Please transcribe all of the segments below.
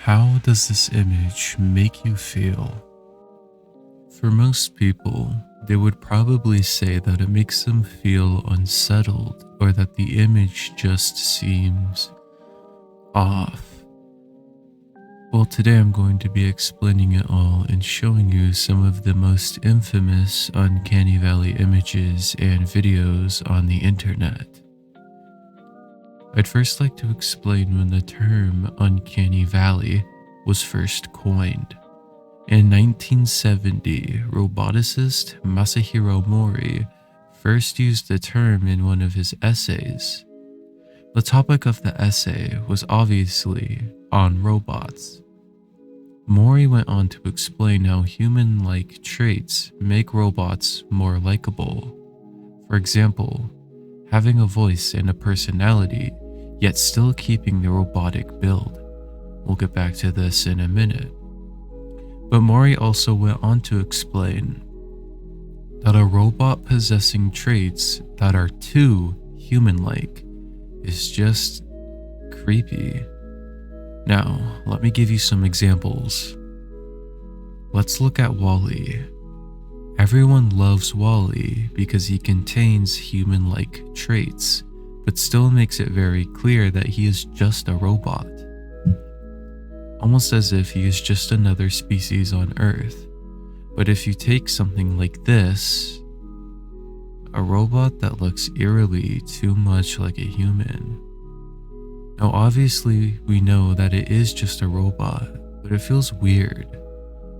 How does this image make you feel? For most people, they would probably say that it makes them feel unsettled or that the image just seems off. Well, today I'm going to be explaining it all and showing you some of the most infamous Uncanny Valley images and videos on the internet. I'd first like to explain when the term Uncanny Valley was first coined. In 1970, roboticist Masahiro Mori first used the term in one of his essays. The topic of the essay was obviously on robots. Mori went on to explain how human-like traits make robots more likable. For example, having a voice and a personality, yet still keeping the robotic build. We'll get back to this in a minute. But Mori also went on to explain that a robot possessing traits that are too human-like is just creepy. Now, let me give you some examples. Let's look at WALL-E. Everyone loves WALL-E because he contains human-like traits, but still makes it very clear that he is just a robot. Almost as if he is just another species on Earth. But if you take something like this, a robot that looks eerily too much like a human. Now obviously we know that it is just a robot, but it feels weird,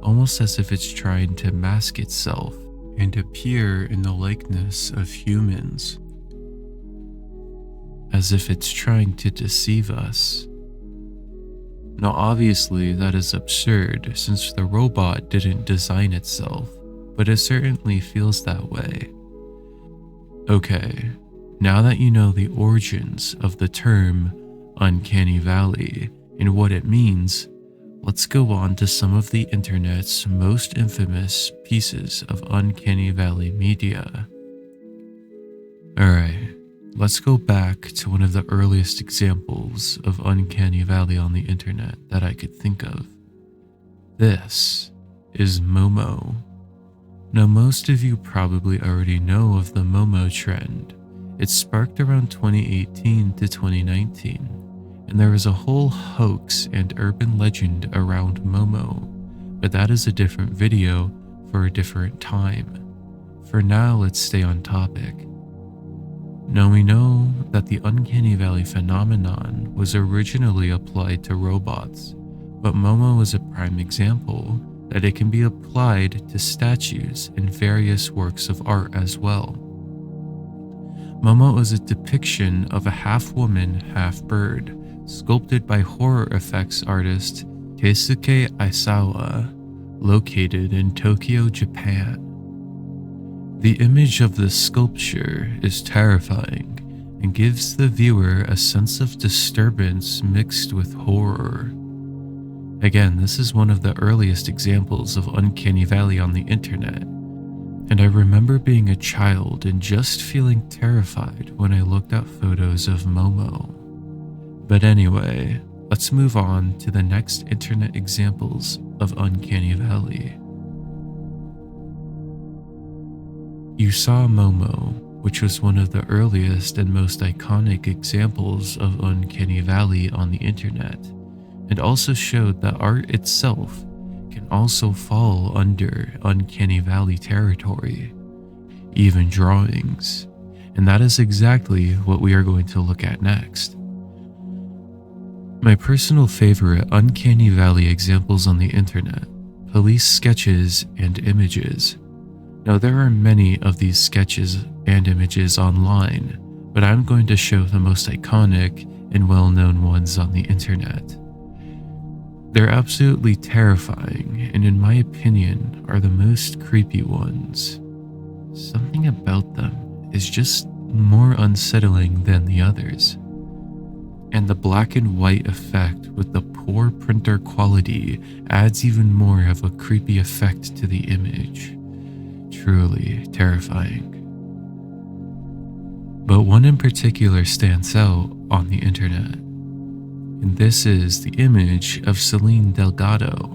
almost as if it's trying to mask itself and appear in the likeness of humans, as if it's trying to deceive us. Now obviously that is absurd since the robot didn't design itself, but it certainly feels that way. Okay, now that you know the origins of the term Uncanny Valley and what it means, let's go on to some of the internet's most infamous pieces of Uncanny Valley media. Alright, let's go back to one of the earliest examples of Uncanny Valley on the internet that I could think of. This is Momo. Now most of you probably already know of the Momo trend. It sparked around 2018 to 2019, and there was a whole hoax and urban legend around Momo, but that is a different video for a different time. For now, let's stay on topic. Now we know that the Uncanny Valley phenomenon was originally applied to robots, but Momo is a prime example that it can be applied to statues and various works of art as well. Momo is a depiction of a half-woman, half-bird, sculpted by horror effects artist Keisuke Aisawa, located in Tokyo, Japan. The image of the sculpture is terrifying and gives the viewer a sense of disturbance mixed with horror. Again, this is one of the earliest examples of Uncanny Valley on the internet, and I remember being a child and just feeling terrified when I looked at photos of Momo. But anyway, let's move on to the next internet examples of Uncanny Valley. You saw Momo, which was one of the earliest and most iconic examples of Uncanny Valley on the internet, and also showed that art itself can also fall under Uncanny Valley territory, even drawings, and that is exactly what we are going to look at next. My personal favorite Uncanny Valley examples on the internet: police sketches and images. Now there are many of these sketches and images online, but I'm going to show the most iconic and well-known ones on the internet. They're absolutely terrifying, and in my opinion, are the most creepy ones. Something about them is just more unsettling than the others. And the black and white effect with the poor printer quality adds even more of a creepy effect to the image. Truly terrifying. But one in particular stands out on the internet. and this is the image of Celine Delgado.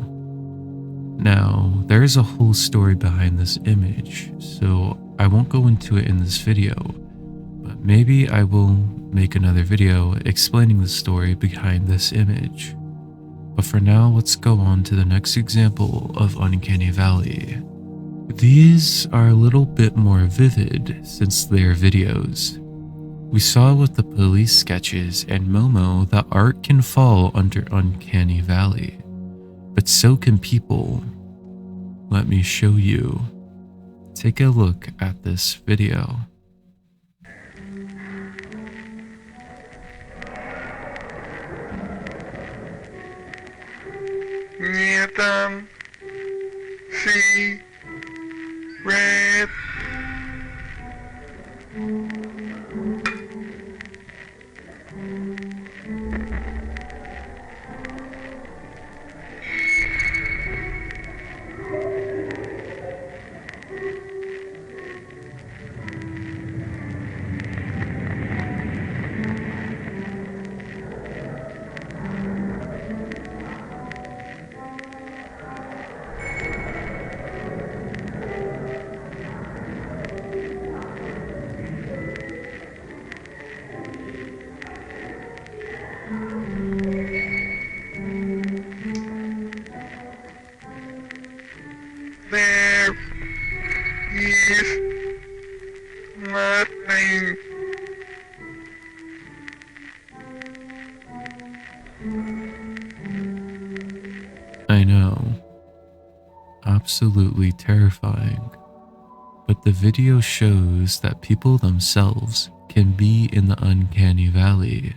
Now, there is a whole story behind this image, so I won't go into it in this video, but maybe I will make another video explaining the story behind this image. But for now, let's go on to the next example of Uncanny Valley. These are a little bit more vivid since they are videos. We saw with the police sketches and Momo that art can fall under Uncanny Valley, but so can people. Let me show you. Take a look at this video. Nie tam, see, red. There is nothing. I know, absolutely terrifying, but the video shows that people themselves can be in the Uncanny Valley.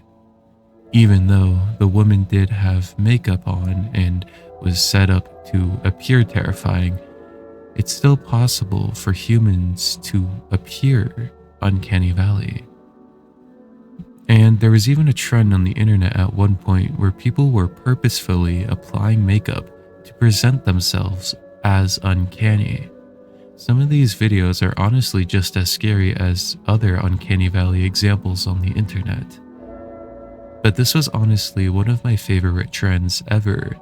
Even though the woman did have makeup on and was set up to appear terrifying, it's still possible for humans to appear Uncanny Valley. And there was even a trend on the internet at one point where people were purposefully applying makeup to present themselves as uncanny. Some of these videos are honestly just as scary as other Uncanny Valley examples on the internet. But this was honestly one of my favorite trends ever,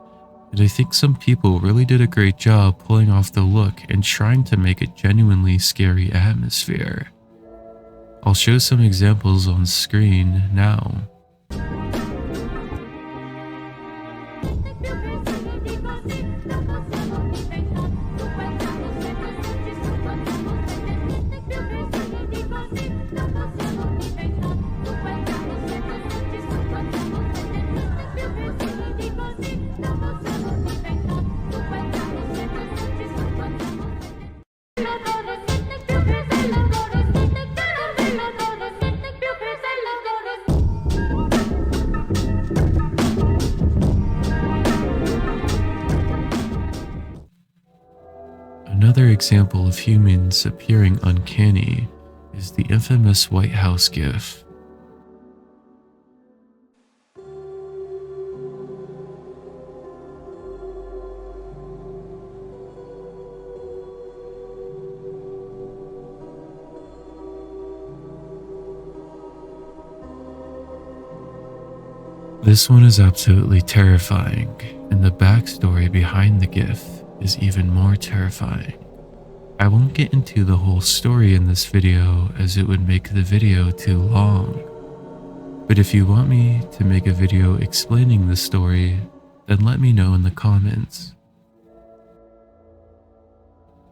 and I think some people really did a great job pulling off the look and trying to make a genuinely scary atmosphere. I'll show some examples on screen now. Another example of humans appearing uncanny is the infamous White House GIF. This one is absolutely terrifying, and the backstory behind the GIF is even more terrifying. I won't get into the whole story in this video as it would make the video too long. But if you want me to make a video explaining the story, then let me know in the comments.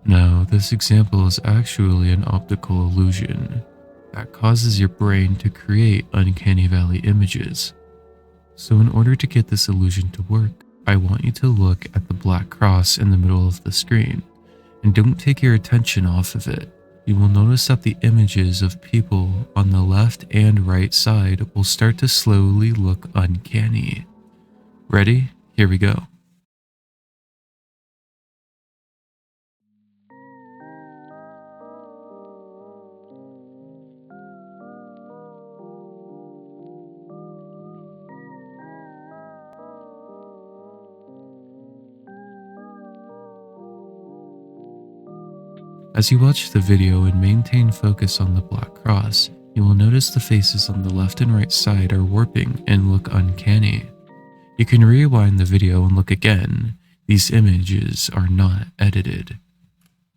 Now, this example is actually an optical illusion that causes your brain to create Uncanny Valley images. So in order to get this illusion to work, I want you to look at the black cross in the middle of the screen, and don't take your attention off of it. You will notice that the images of people on the left and right side will start to slowly look uncanny. Ready? Here we go. As you watch the video and maintain focus on the black cross, you will notice the faces on the left and right side are warping and look uncanny. You can rewind the video and look again. These images are not edited.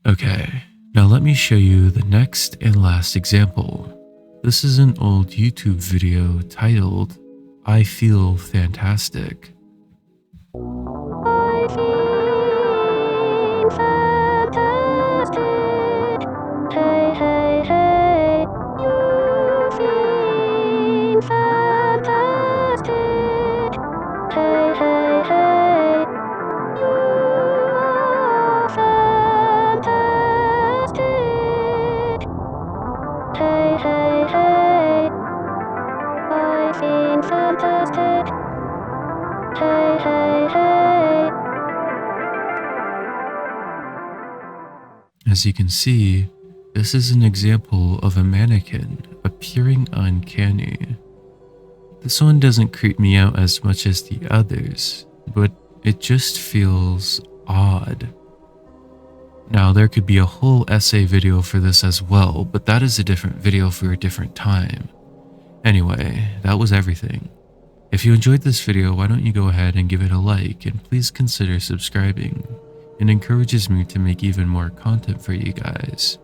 Okay, now let me show you the next and last example. This is an old YouTube video titled, "I Feel Fantastic." I feel fantastic. Hey, hey, hey. You feel fantastic. Hey, hey, hey. You are fantastic. Hey, hey, hey. I feel fantastic. Hey, hey, hey. As you can see, this is an example of a mannequin appearing uncanny. This one doesn't creep me out as much as the others, but it just feels odd. Now, there could be a whole essay video for this as well, but that is a different video for a different time. Anyway, that was everything. If you enjoyed this video, why don't you go ahead and give it a like, and please consider subscribing. It encourages me to make even more content for you guys.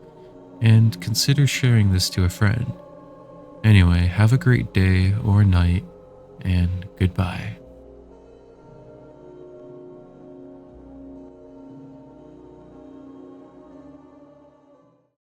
And consider sharing this to a friend. Anyway, have a great day or night, and goodbye.